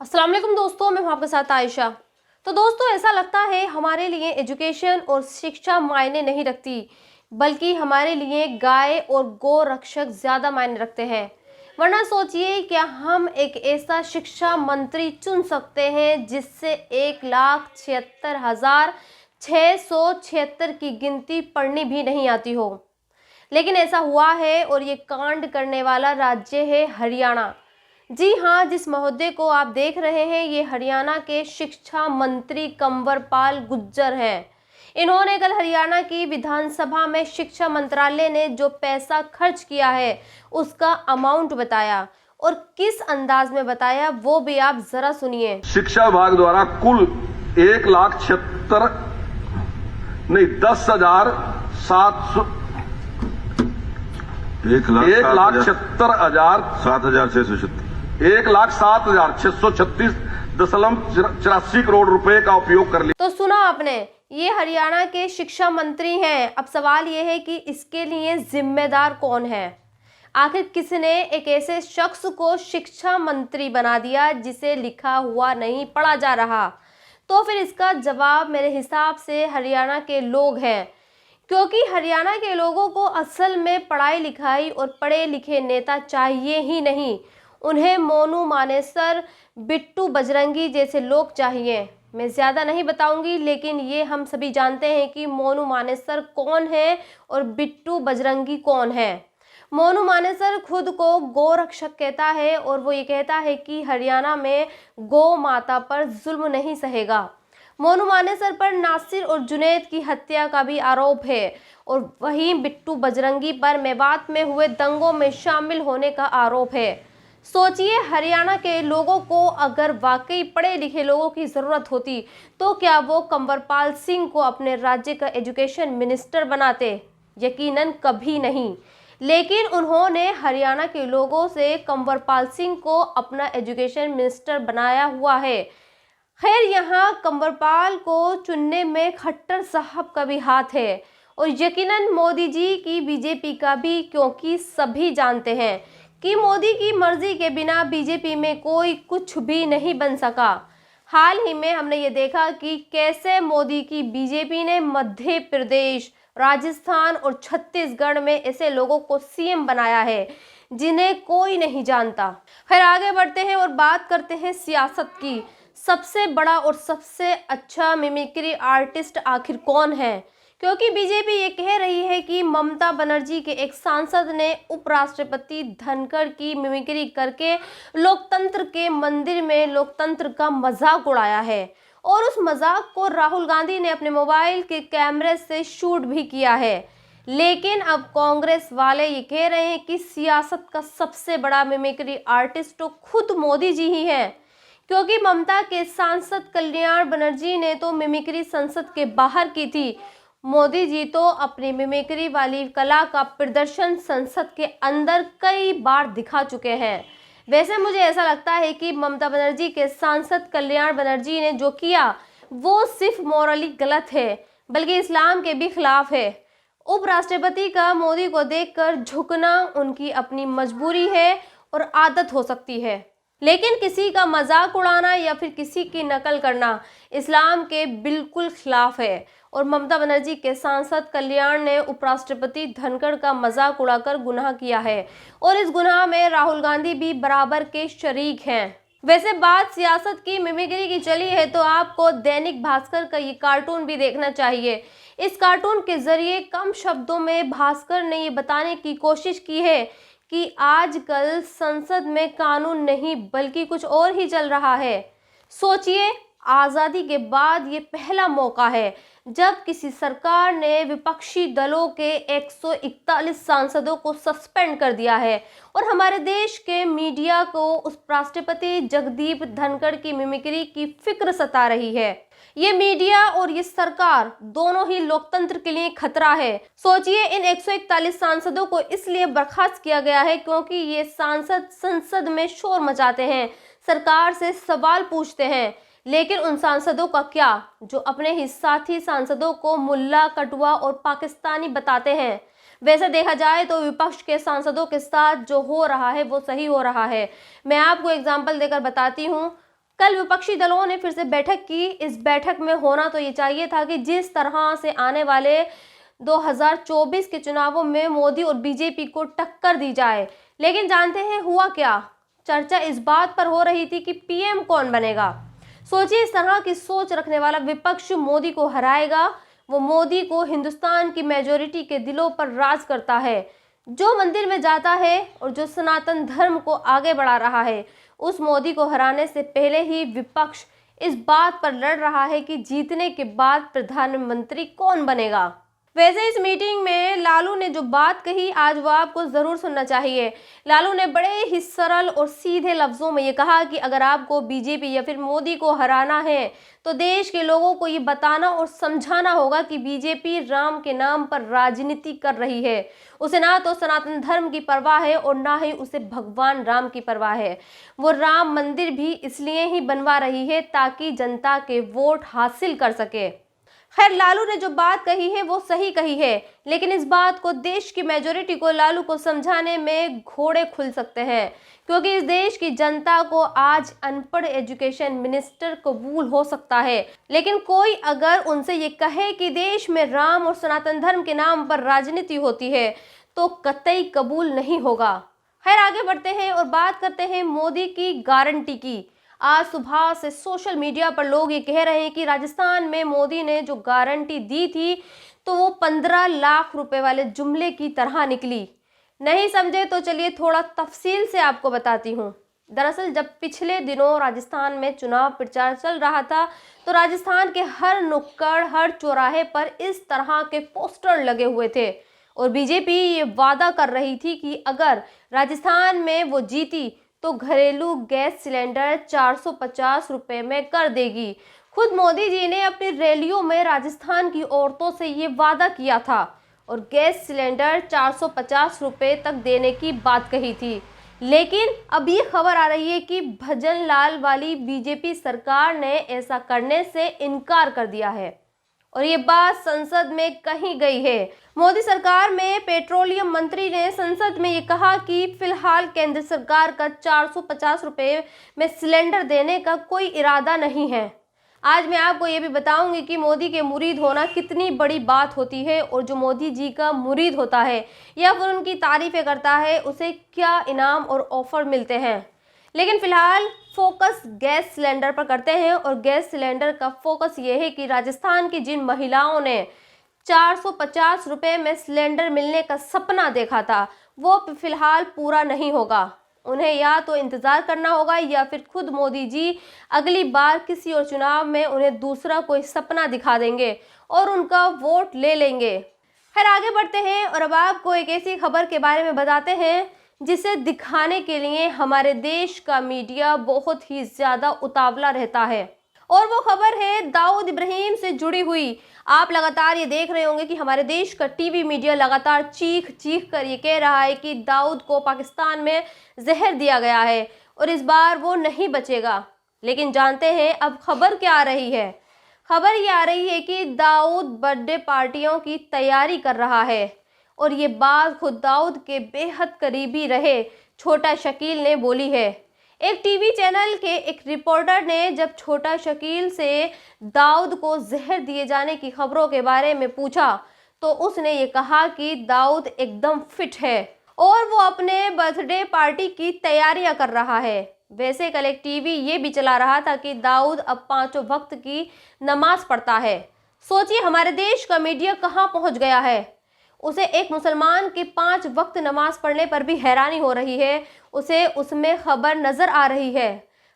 अस्सलाम वालेकुम दोस्तों, मैं हूं आपके साथ आयशा। तो दोस्तों, ऐसा लगता है हमारे लिए एजुकेशन और शिक्षा मायने नहीं रखती, बल्कि हमारे लिए गाय और गौ रक्षक ज़्यादा मायने रखते हैं। वरना सोचिए, क्या हम एक ऐसा शिक्षा मंत्री चुन सकते हैं जिससे 1,76,676 की गिनती पढ़नी भी नहीं आती हो। लेकिन ऐसा हुआ है और ये कांड करने वाला राज्य है हरियाणा। जी हाँ, जिस महोदय को आप देख रहे हैं, ये हरियाणा के शिक्षा मंत्री कंवरपाल गुर्जर हैं। इन्होंने कल हरियाणा की विधानसभा में शिक्षा मंत्रालय ने जो पैसा खर्च किया है उसका अमाउंट बताया, और किस अंदाज में बताया वो भी आप जरा सुनिए। शिक्षा विभाग द्वारा कुल 1,76,000 नहीं 10,700 1,76,000 1,07,636.84 करोड़ रुपए का उपयोग कर लिया। तो सुना आपने, ये हरियाणा के शिक्षा मंत्री हैं। अब सवाल ये है कि इसके लिए जिम्मेदार कौन है। आखिर किसने एक ऐसे शख्स को शिक्षा मंत्री बना दिया जिसे लिखा हुआ नहीं पढ़ा जा रहा। तो फिर इसका जवाब मेरे हिसाब से हरियाणा के लोग हैं, क्योंकि हरियाणा के लोगों को असल में पढ़ाई लिखाई और पढ़े लिखे नेता चाहिए ही नहीं। उन्हें मोनू मानेसर, बिट्टू बजरंगी जैसे लोग चाहिए। मैं ज़्यादा नहीं बताऊंगी, लेकिन ये हम सभी जानते हैं कि मोनू मानेसर कौन है और बिट्टू बजरंगी कौन है। मोनू मानेसर खुद को गौ रक्षक कहता है और वो ये कहता है कि हरियाणा में गौ माता पर जुल्म नहीं सहेगा। मोनू मानेसर पर नासिर और जुनैद की हत्या का भी आरोप है, और वहीं बिट्टू बजरंगी पर मेवात में हुए दंगों में शामिल होने का आरोप है। सोचिए, हरियाणा के लोगों को अगर वाकई पढ़े लिखे लोगों की ज़रूरत होती तो क्या वो कंवरपाल सिंह को अपने राज्य का एजुकेशन मिनिस्टर बनाते? यकीनन कभी नहीं। लेकिन उन्होंने हरियाणा के लोगों से कंवरपाल सिंह को अपना एजुकेशन मिनिस्टर बनाया हुआ है। खैर, यहाँ कंवरपाल को चुनने में खट्टर साहब का भी हाथ है, और यकीनन मोदी जी की बीजेपी का भी, क्योंकि सभी जानते हैं कि मोदी की मर्जी के बिना बीजेपी में कोई कुछ भी नहीं बन सका। हाल ही में हमने ये देखा कि कैसे मोदी की बीजेपी ने मध्य प्रदेश, राजस्थान और छत्तीसगढ़ में ऐसे लोगों को सीएम बनाया है जिन्हें कोई नहीं जानता। खैर, आगे बढ़ते हैं और बात करते हैं सियासत की। सबसे बड़ा और सबसे अच्छा मिमिक्री आर्टिस्ट आखिर कौन है? क्योंकि बीजेपी ये कह रही है कि ममता बनर्जी के एक सांसद ने उपराष्ट्रपति धनखड़ की मिमिक्री करके लोकतंत्र के मंदिर में लोकतंत्र का मजाक उड़ाया है, और उस मजाक को राहुल गांधी ने अपने मोबाइल के कैमरे से शूट भी किया है। लेकिन अब कांग्रेस वाले ये कह रहे हैं कि सियासत का सबसे बड़ा मिमिक्री आर्टिस्ट तो खुद मोदी जी ही हैं, क्योंकि ममता के सांसद कल्याण बनर्जी ने तो मिमिक्री संसद के बाहर की थी। मोदी जी तो अपनी मिमिक्री वाली कला का प्रदर्शन संसद के अंदर कई बार दिखा चुके हैं। वैसे मुझे ऐसा लगता है कि ममता बनर्जी के सांसद कल्याण बनर्जी ने जो किया वो सिर्फ मॉरली गलत है, बल्कि इस्लाम के भी खिलाफ है। उपराष्ट्रपति का मोदी को देखकर झुकना उनकी अपनी मजबूरी है और आदत हो सकती है, लेकिन किसी का मजाक उड़ाना या फिर किसी की नकल करना इस्लाम के बिल्कुल खिलाफ है। और ममता बनर्जी के सांसद कल्याण ने उपराष्ट्रपति धनखड़ का मजाक उड़ाकर गुनाह किया है, और इस गुनाह में राहुल गांधी भी बराबर के शरीक हैं। वैसे बात सियासत की मिमिक्री की चली है तो आपको दैनिक भास्कर का ये कार्टून भी देखना चाहिए। इस कार्टून के जरिए कम शब्दों में भास्कर ने ये बताने की कोशिश की है कि आजकल संसद में कानून नहीं बल्कि कुछ और ही चल रहा है। सोचिए, आज़ादी के बाद ये पहला मौका है जब किसी सरकार ने विपक्षी दलों के 141 सांसदों को सस्पेंड कर दिया है, और हमारे देश के मीडिया को उस राष्ट्रपति जगदीप धनखड़ की मिमिक्री की फिक्र सता रही है। ये मीडिया और ये सरकार दोनों ही लोकतंत्र के लिए खतरा है। सोचिए, इन 141 सांसदों को इसलिए बर्खास्त किया गया है क्योंकि ये सांसद संसद में शोर मचाते हैं, सरकार से सवाल पूछते हैं। लेकिन उन सांसदों का क्या जो अपने ही साथी सांसदों को मुल्ला, कटुआ और पाकिस्तानी बताते हैं। वैसे देखा जाए तो विपक्ष के सांसदों के साथ जो हो रहा है वो सही हो रहा है। मैं आपको एग्जाम्पल देकर बताती हूँ। कल विपक्षी दलों ने फिर से बैठक की। इस बैठक में होना तो ये चाहिए था कि जिस तरह से आने वाले 2024 के चुनावों में मोदी और बीजेपी को टक्कर दी जाए, लेकिन जानते हैं हुआ क्या? चर्चा इस बात पर हो रही थी कि पीएम कौन बनेगा। सोचिए, इस तरह की सोच रखने वाला विपक्ष मोदी को हराएगा। वो मोदी को हिंदुस्तान की मेजोरिटी के दिलों पर राज करता है। जो मंदिर में जाता है और जो सनातन धर्म को आगे बढ़ा रहा है, उस मोदी को हराने से पहले ही विपक्ष इस बात पर लड़ रहा है कि जीतने के बाद प्रधानमंत्री कौन बनेगा। वैसे इस मीटिंग में लालू ने जो बात कही, आज वो आपको जरूर सुनना चाहिए। लालू ने बड़े ही सरल और सीधे लफ्जों में ये कहा कि अगर आपको बीजेपी या फिर मोदी को हराना है तो देश के लोगों को ये बताना और समझाना होगा कि बीजेपी राम के नाम पर राजनीति कर रही है। उसे ना तो सनातन धर्म की परवाह है और ना ही उसे भगवान राम की परवाह है। वो राम मंदिर भी इसलिए ही बनवा रही है ताकि जनता के वोट हासिल कर सके। खैर, लालू ने जो बात कही है वो सही कही है, लेकिन इस बात को देश की मेजोरिटी को लालू को समझाने में घोड़े खुल सकते हैं, क्योंकि इस देश की जनता को आज अनपढ़ एजुकेशन मिनिस्टर कबूल हो सकता है, लेकिन कोई अगर उनसे ये कहे कि देश में राम और सनातन धर्म के नाम पर राजनीति होती है तो कतई कबूल नहीं होगा। खैर, आगे बढ़ते हैं और बात करते हैं मोदी की गारंटी की। आज सुबह से सोशल मीडिया पर लोग ये कह रहे हैं कि राजस्थान में मोदी ने जो गारंटी दी थी तो वो 15 लाख रुपए वाले जुमले की तरह निकली। नहीं समझे तो चलिए थोड़ा तफसील से आपको बताती हूँ। दरअसल जब पिछले दिनों राजस्थान में चुनाव प्रचार चल रहा था तो राजस्थान के हर नुक्कड़, हर चौराहे पर इस तरह के पोस्टर लगे हुए थे और बीजेपी ये वादा कर रही थी कि अगर राजस्थान में वो जीती तो घरेलू गैस सिलेंडर 450 रुपए में कर देगी। खुद मोदी जी ने अपनी रैलियों में राजस्थान की औरतों से ये वादा किया था और गैस सिलेंडर 450 रुपए तक देने की बात कही थी। लेकिन अब ये खबर आ रही है कि भजन लाल वाली बीजेपी सरकार ने ऐसा करने से इनकार कर दिया है और ये बात संसद में कही गई है। मोदी सरकार में पेट्रोलियम मंत्री ने संसद में ये कहा कि फिलहाल केंद्र सरकार का 450 रुपए में सिलेंडर देने का कोई इरादा नहीं है। आज मैं आपको ये भी बताऊंगी कि मोदी के मुरीद होना कितनी बड़ी बात होती है और जो मोदी जी का मुरीद होता है या फिर उनकी तारीफें करता है उसे क्या इनाम और ऑफर मिलते हैं। लेकिन फिलहाल फोकस गैस सिलेंडर पर करते हैं और गैस सिलेंडर का फोकस ये है कि राजस्थान की जिन महिलाओं ने 450 रुपए में सिलेंडर मिलने का सपना देखा था वो फिलहाल पूरा नहीं होगा। उन्हें या तो इंतज़ार करना होगा या फिर खुद मोदी जी अगली बार किसी और चुनाव में उन्हें दूसरा कोई सपना दिखा देंगे और उनका वोट ले लेंगे। खैर, आगे बढ़ते हैं और अब आपको एक ऐसी खबर के बारे में बताते हैं जिसे दिखाने के लिए हमारे देश का मीडिया बहुत ही ज़्यादा उतावला रहता है और वो खबर है दाऊद इब्राहिम से जुड़ी हुई। आप लगातार ये देख रहे होंगे कि हमारे देश का टीवी मीडिया लगातार चीख चीख कर ये कह रहा है कि दाऊद को पाकिस्तान में जहर दिया गया है और इस बार वो नहीं बचेगा। लेकिन जानते हैं अब खबर क्या आ रही है? खबर ये आ रही है कि दाऊद बर्थडे पार्टियों की तैयारी कर रहा है और ये बात खुद दाऊद के बेहद करीबी रहे छोटा शकील ने बोली है। एक टीवी चैनल के एक रिपोर्टर ने जब छोटा शकील से दाऊद को जहर दिए जाने की खबरों के बारे में पूछा तो उसने ये कहा कि दाऊद एकदम फिट है और वो अपने बर्थडे पार्टी की तैयारियां कर रहा है। वैसे कल एक टीवी ये भी चला रहा था कि दाऊद अब 5 वक्त की नमाज पढ़ता है। सोचिए हमारे देश का मीडिया कहाँ पहुँच गया है। उसे एक मुसलमान के 5 वक्त नमाज पढ़ने पर भी हैरानी हो रही है, उसे उसमें खबर नज़र आ रही है।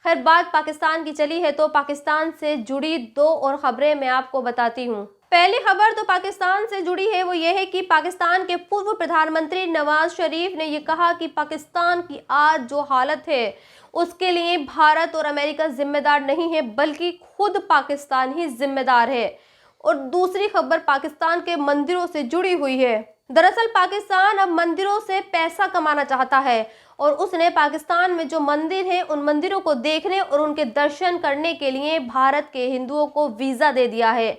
खैर, बात पाकिस्तान की चली है तो पाकिस्तान से जुड़ी 2 और खबरें मैं आपको बताती हूँ। पहली खबर तो पाकिस्तान से जुड़ी है, वो ये है कि पाकिस्तान के पूर्व प्रधानमंत्री नवाज शरीफ ने ये कहा कि पाकिस्तान की आज जो हालत है उसके लिए भारत और अमेरिका जिम्मेदार नहीं है बल्कि खुद पाकिस्तान ही जिम्मेदार है। और दूसरी खबर पाकिस्तान के मंदिरों से जुड़ी हुई है। दरअसल पाकिस्तान अब मंदिरों से पैसा कमाना चाहता है और उसने पाकिस्तान में जो मंदिर हैं उन मंदिरों को देखने और उनके दर्शन करने के लिए भारत के हिंदुओं को वीज़ा दे दिया है।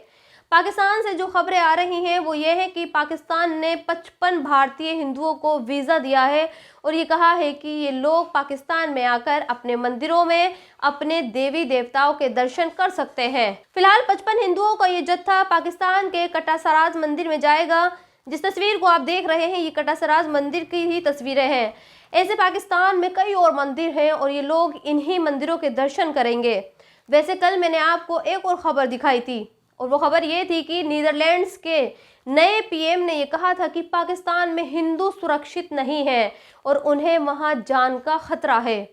पाकिस्तान से जो खबरें आ रही हैं वो ये है कि पाकिस्तान ने 55 भारतीय हिंदुओं को वीज़ा दिया है और ये कहा है कि ये लोग पाकिस्तान में आकर अपने मंदिरों में अपने देवी देवताओं के दर्शन कर सकते हैं। फिलहाल 55 हिंदुओं का ये जत्था पाकिस्तान के कटासराज मंदिर में जाएगा। जिस तस्वीर को आप देख रहे हैं ये कटासराज मंदिर की ही तस्वीरें हैं। ऐसे पाकिस्तान में कई और मंदिर हैं और ये लोग इन्हीं मंदिरों के दर्शन करेंगे। वैसे कल मैंने आपको एक और खबर दिखाई थी और वो खबर ये थी कि नीदरलैंड्स के नए पीएम ने ये कहा था कि पाकिस्तान में हिंदू सुरक्षित नहीं है और उन्हें वहां जान का खतरा है।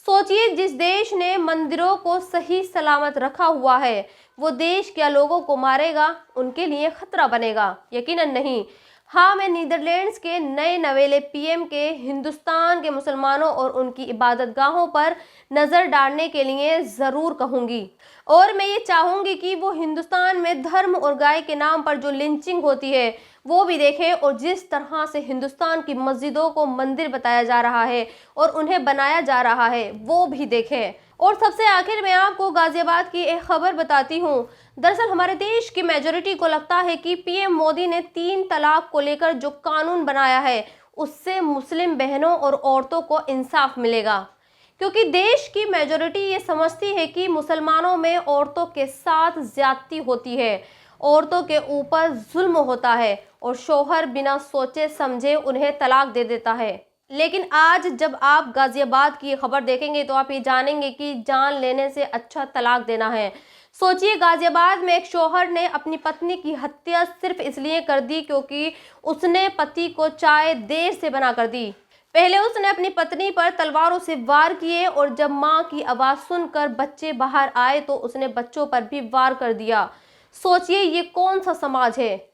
सोचिए, जिस देश ने मंदिरों को सही सलामत रखा हुआ है वो देश क्या लोगों को मारेगा, उनके लिए खतरा बनेगा? यकीनन नहीं। हाँ, मैं नीदरलैंड्स के नए नवेले पीएम के हिंदुस्तान के मुसलमानों और उनकी इबादतगाहों पर नज़र डालने के लिए ज़रूर कहूँगी और मैं ये चाहूँगी कि वो हिंदुस्तान में धर्म और गाय के नाम पर जो लिंचिंग होती है वो भी देखें और जिस तरह से हिंदुस्तान की मस्जिदों को मंदिर बताया जा रहा है और उन्हें बनाया जा रहा है वो भी देखें। और सबसे आखिर में आपको गाजियाबाद की एक खबर बताती हूँ। दरअसल हमारे देश की मेजॉरिटी को लगता है कि पीएम मोदी ने 3 तलाक को लेकर जो कानून बनाया है उससे मुस्लिम बहनों और औरतों को इंसाफ मिलेगा, क्योंकि देश की मेजॉरिटी ये समझती है कि मुसलमानों में औरतों के साथ ज्यादती होती है, औरतों के ऊपर जुल्म होता है और शौहर बिना सोचे समझे उन्हें तलाक दे देता है। लेकिन आज जब आप गाजियाबाद की खबर देखेंगे तो आप ये जानेंगे कि जान लेने से अच्छा तलाक देना है। सोचिए, गाजियाबाद में एक शौहर ने अपनी पत्नी की हत्या सिर्फ इसलिए कर दी क्योंकि उसने पति को चाय देर से बना कर दी। पहले उसने अपनी पत्नी पर तलवारों से वार किए और जब मां की आवाज सुनकर बच्चे बाहर आए तो उसने बच्चों पर भी वार कर दिया। सोचिए, ये कौन सा समाज है?